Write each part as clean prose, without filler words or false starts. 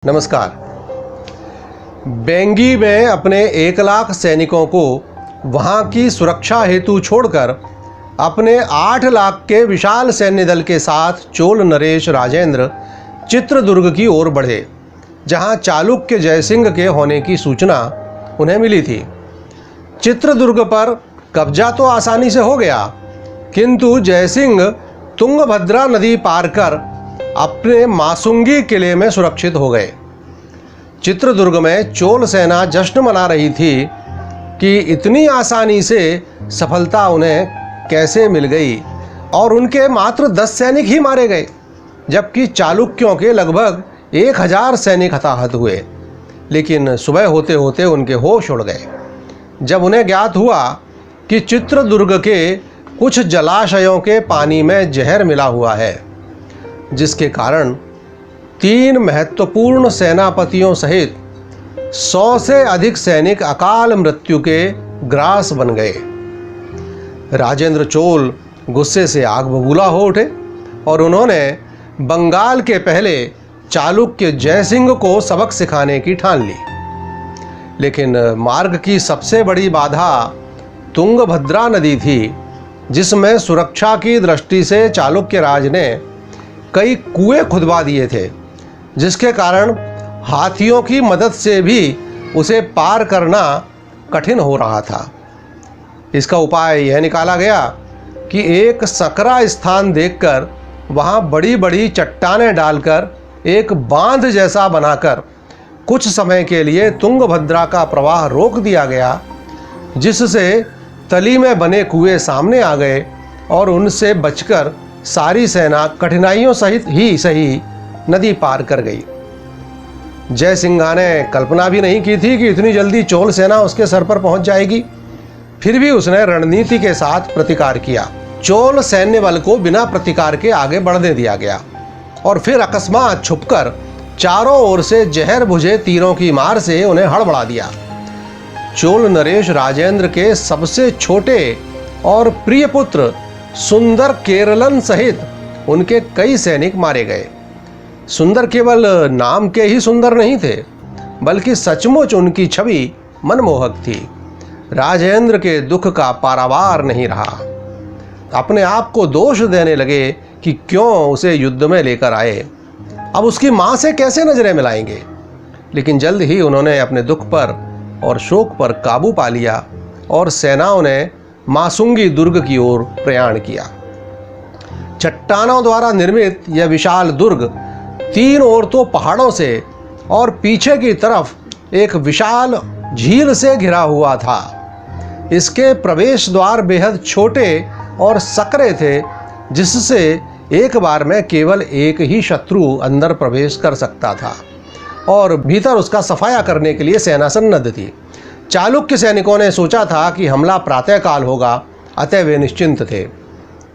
नमस्कार। बेंगी में अपने 1 लाख सैनिकों को वहां की सुरक्षा हेतु छोड़कर अपने 8 लाख के विशाल सैन्य दल के साथ चोल नरेश राजेंद्र चित्रदुर्ग की ओर बढ़े, जहां चालुक्य जयसिंह के होने की सूचना उन्हें मिली थी। चित्रदुर्ग पर कब्जा तो आसानी से हो गया, किंतु जयसिंह तुंगभद्रा नदी पार कर अपने मासुंगी किले में सुरक्षित हो गए। चित्रदुर्ग में चोल सेना जश्न मना रही थी कि इतनी आसानी से सफलता उन्हें कैसे मिल गई और उनके मात्र 10 सैनिक ही मारे गए, जबकि चालुक्यों के लगभग 1000 सैनिक हताहत हुए। लेकिन सुबह होते होते उनके होश उड़ गए जब उन्हें ज्ञात हुआ कि चित्रदुर्ग के कुछ जलाशयों के पानी में जहर मिला हुआ है, जिसके कारण 3 महत्वपूर्ण सेनापतियों सहित 100 से अधिक सैनिक अकाल मृत्यु के ग्रास बन गए। राजेंद्र चोल गुस्से से आग बबूला हो उठे और उन्होंने बंगाल के पहले चालुक्य जयसिंह को सबक सिखाने की ठान ली। लेकिन मार्ग की सबसे बड़ी बाधा तुंगभद्रा नदी थी, जिसमें सुरक्षा की दृष्टि से चालुक्य राज ने कई कुएं खुदवा दिए थे, जिसके कारण हाथियों की मदद से भी उसे पार करना कठिन हो रहा था। इसका उपाय यह निकाला गया कि एक सकरा स्थान देखकर वहां बड़ी बड़ी चट्टानें डालकर एक बांध जैसा बनाकर कुछ समय के लिए तुंगभद्रा का प्रवाह रोक दिया गया, जिससे तली में बने कुएं सामने आ गए और उनसे बचकर सारी सेना कठिनाइयों सहित ही सही नदी पार कर गई। जयसिंह ने कल्पना भी नहीं की थी कि इतनी जल्दी चोल सेना उसके सर पर पहुंच जाएगी। फिर भी उसने रणनीति के साथ प्रतिकार किया। चोल सैन्य बल को बिना प्रतिकार के आगे बढ़ने दिया गया और फिर अकस्मात छुपकर चारों ओर से जहर बुझे तीरों की मार से उन्हें हड़बड़ा दिया। चोल नरेश राजेंद्र के सबसे छोटे और प्रिय पुत्र सुंदर केरलन सहित उनके कई सैनिक मारे गए। सुंदर केवल नाम के ही सुंदर नहीं थे, बल्कि सचमुच उनकी छवि मनमोहक थी। राजेंद्र के दुख का पारावार नहीं रहा। अपने आप को दोष देने लगे कि क्यों उसे युद्ध में लेकर आए, अब उसकी मां से कैसे नजरें मिलाएंगे। लेकिन जल्द ही उन्होंने अपने दुख पर और शोक पर काबू पा लिया और सेनाओं ने मासुंगी दुर्ग की ओर प्रयाण किया। चट्टानों द्वारा निर्मित यह विशाल दुर्ग 3 ओर तो पहाड़ों से और पीछे की तरफ एक विशाल झील से घिरा हुआ था। इसके प्रवेश द्वार बेहद छोटे और सकरे थे, जिससे एक बार में केवल एक ही शत्रु अंदर प्रवेश कर सकता था और भीतर उसका सफाया करने के लिए सेना सन्नद्ध थी। चालुक्य सैनिकों ने सोचा था कि हमला प्रातःकाल होगा, अतः वे निश्चिंत थे।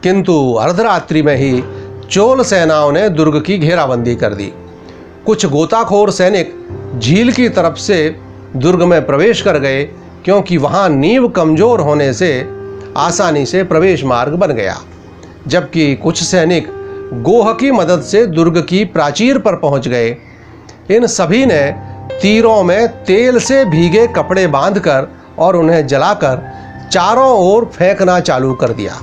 किंतु अर्धरात्रि में ही चोल सेनाओं ने दुर्ग की घेराबंदी कर दी। कुछ गोताखोर सैनिक झील की तरफ से दुर्ग में प्रवेश कर गए, क्योंकि वहां नींव कमजोर होने से आसानी से प्रवेश मार्ग बन गया, जबकि कुछ सैनिक गोह की मदद से दुर्ग की प्राचीर पर पहुंच गए। इन सभी ने तीरों में तेल से भीगे कपड़े बांधकर और उन्हें जलाकर चारों ओर फेंकना चालू कर दिया।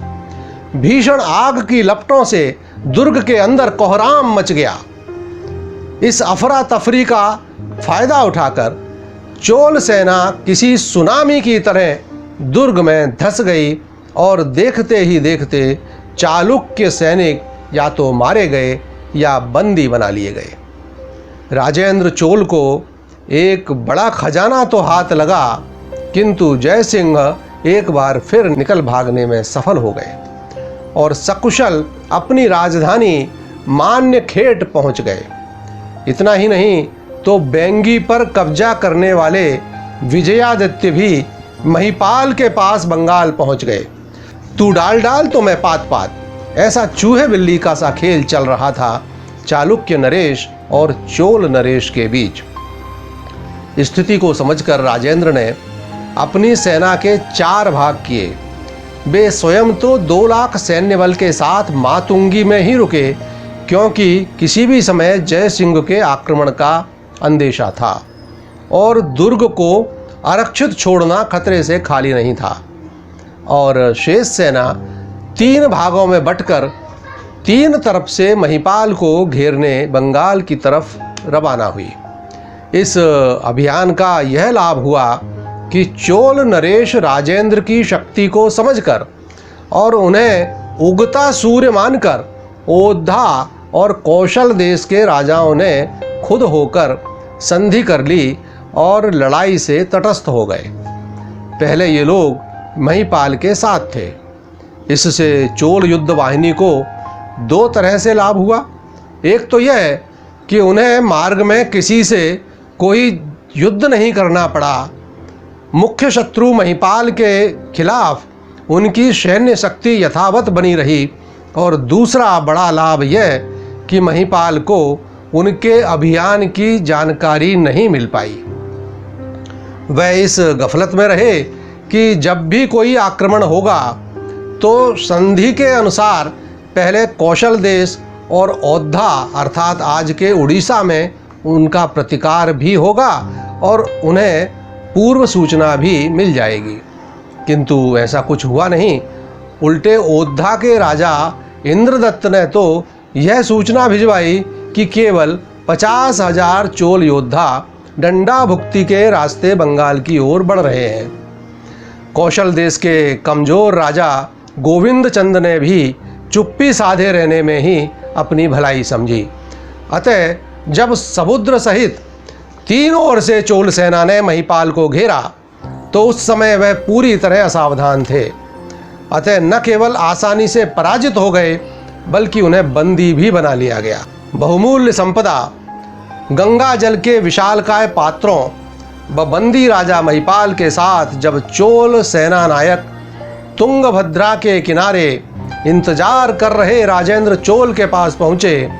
भीषण आग की लपटों से दुर्ग के अंदर कोहराम मच गया। इस अफरा तफरी का फायदा उठाकर चोल सेना किसी सुनामी की तरह दुर्ग में धंस गई और देखते ही देखते चालुक्य सैनिक या तो मारे गए या बंदी बना लिए गए। राजेंद्र चोल को एक बड़ा खजाना तो हाथ लगा, किंतु जयसिंह एक बार फिर निकल भागने में सफल हो गए और सकुशल अपनी राजधानी मान्यखेट पहुंच गए। इतना ही नहीं तो बेंगी पर कब्जा करने वाले विजयादित्य भी महिपाल के पास बंगाल पहुंच गए। तू डाल तो मैं पात पात, ऐसा चूहे बिल्ली का सा खेल चल रहा था चालुक्य नरेश और चोल नरेश के बीच। स्थिति को समझकर राजेंद्र ने अपनी सेना के 4 भाग किए। वे स्वयं तो 2 लाख सैन्य बल के साथ मातुंगी में ही रुके, क्योंकि किसी भी समय जयसिंह के आक्रमण का अंदेशा था और दुर्ग को आरक्षित छोड़ना खतरे से खाली नहीं था। और शेष सेना 3 भागों में बंटकर 3 तरफ से महिपाल को घेरने बंगाल की तरफ रवाना हुई। इस अभियान का यह लाभ हुआ कि चोल नरेश राजेंद्र की शक्ति को समझकर और उन्हें उगता सूर्य मानकर ओद्धा और कौशल देश के राजाओं ने खुद होकर संधि कर ली और लड़ाई से तटस्थ हो गए। पहले ये लोग महिपाल के साथ थे। इससे चोल युद्ध वाहिनी को 2 तरह से लाभ हुआ। एक तो यह कि उन्हें मार्ग में किसी से कोई युद्ध नहीं करना पड़ा, मुख्य शत्रु महिपाल के खिलाफ उनकी सैन्य शक्ति यथावत बनी रही। और दूसरा बड़ा लाभ यह कि महिपाल को उनके अभियान की जानकारी नहीं मिल पाई। वह इस गफलत में रहे कि जब भी कोई आक्रमण होगा तो संधि के अनुसार पहले कौशल देश और ओद्धा अर्थात आज के उड़ीसा में उनका प्रतिकार भी होगा और उन्हें पूर्व सूचना भी मिल जाएगी। किंतु ऐसा कुछ हुआ नहीं। उल्टे ओद्धा के राजा इंद्रदत्त ने तो यह सूचना भिजवाई कि केवल 50,000 चोल योद्धा डंडा भुक्ति के रास्ते बंगाल की ओर बढ़ रहे हैं। कौशल देश के कमजोर राजा गोविंद चंद ने भी चुप्पी साधे रहने में ही अपनी भलाई समझी। अतः जब समुद्र सहित 3 ओर से चोल सेना ने महिपाल को घेरा तो उस समय वह पूरी तरह असावधान थे। अतः न केवल आसानी से पराजित हो गए बल्कि उन्हें बंदी भी बना लिया गया। बहुमूल्य संपदा, गंगा जल के विशालकाय पात्रों व बंदी राजा महिपाल के साथ जब चोल सेना नायक तुंगभद्रा के किनारे इंतजार कर रहे राजेंद्र चोल के पास पहुँचे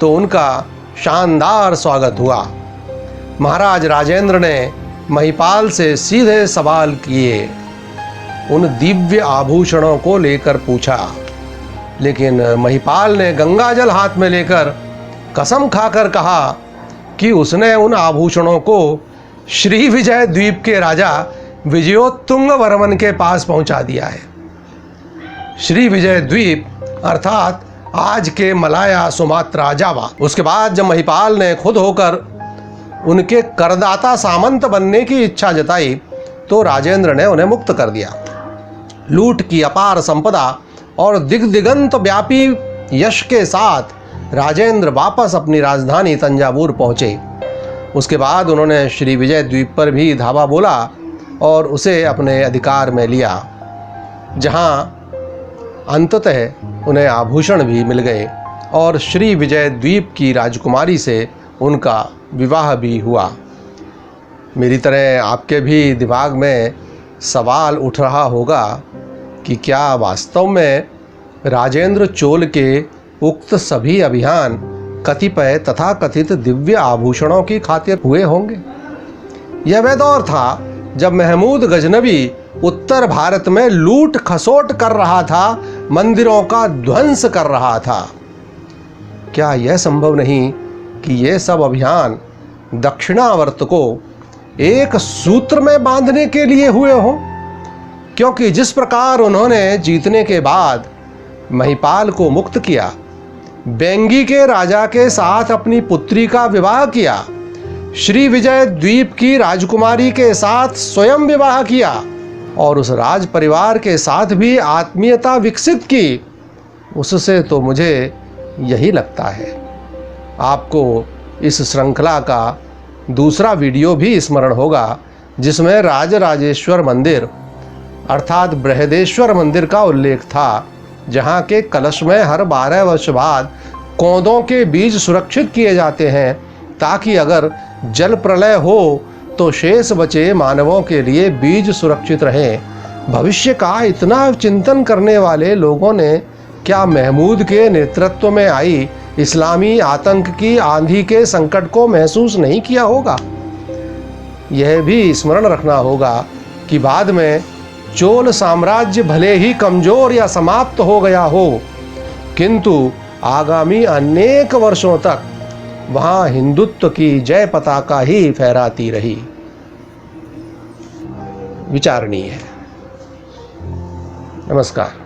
तो उनका शानदार स्वागत हुआ। महाराज राजेंद्र ने महिपाल से सीधे सवाल किए, उन दिव्य आभूषणों को लेकर पूछा। लेकिन महिपाल ने गंगाजल हाथ में लेकर कसम खाकर कहा कि उसने उन आभूषणों को श्री विजय द्वीप के राजा विजयोत्तुंग वर्मन के पास पहुंचा दिया है। श्री विजय द्वीप अर्थात आज के मलाया, सुमात्रा, जावा। उसके बाद जब महिपाल ने खुद होकर उनके करदाता सामंत बनने की इच्छा जताई तो राजेंद्र ने उन्हें मुक्त कर दिया। लूट की अपार संपदा और दिग्दिगंत व्यापी यश के साथ राजेंद्र वापस अपनी राजधानी तंजावुर पहुँचे। उसके बाद उन्होंने श्री विजय द्वीप पर भी धावा बोला और उसे अपने अधिकार में लिया, जहाँ अंततः उन्हें आभूषण भी मिल गए और श्री विजय द्वीप की राजकुमारी से उनका विवाह भी हुआ। मेरी तरह आपके भी दिमाग में सवाल उठ रहा होगा कि क्या वास्तव में राजेंद्र चोल के उक्त सभी अभियान कतिपय तथाकथित दिव्य आभूषणों की खातिर हुए होंगे। यह वह दौर था जब महमूद गजनबी उत्तर भारत में लूट खसोट कर रहा था, मंदिरों का ध्वंस कर रहा था। क्या यह संभव नहीं कि ये सब अभियान दक्षिणावर्त को एक सूत्र में बांधने के लिए हुए हों? क्योंकि जिस प्रकार उन्होंने जीतने के बाद महिपाल को मुक्त किया, बेंगी के राजा के साथ अपनी पुत्री का विवाह किया, श्री विजय द्वीप की राजकुमारी के साथ स्वयं विवाह किया और उस राज परिवार के साथ भी आत्मीयता विकसित की, उससे तो मुझे यही लगता है। आपको इस श्रृंखला का दूसरा वीडियो भी स्मरण होगा जिसमें राजराजेश्वर मंदिर अर्थात बृहदेश्वर मंदिर का उल्लेख था, जहाँ के कलश में हर 12 वर्ष बाद कौंदों के बीज सुरक्षित किए जाते हैं ताकि अगर जल प्रलय हो तो शेष बचे मानवों के लिए बीज सुरक्षित रहें। भविष्य का इतना चिंतन करने वाले लोगों ने क्या महमूद के नेतृत्व में आई इस्लामी आतंक की आंधी के संकट को महसूस नहीं किया होगा? यह भी स्मरण रखना होगा कि बाद में चोल साम्राज्य भले ही कमजोर या समाप्त हो गया हो, किंतु आगामी अनेक वर्षों तक वहाँ हिंदुत्व की जय पताका ही फहराती रही। विचारणीय है। नमस्कार।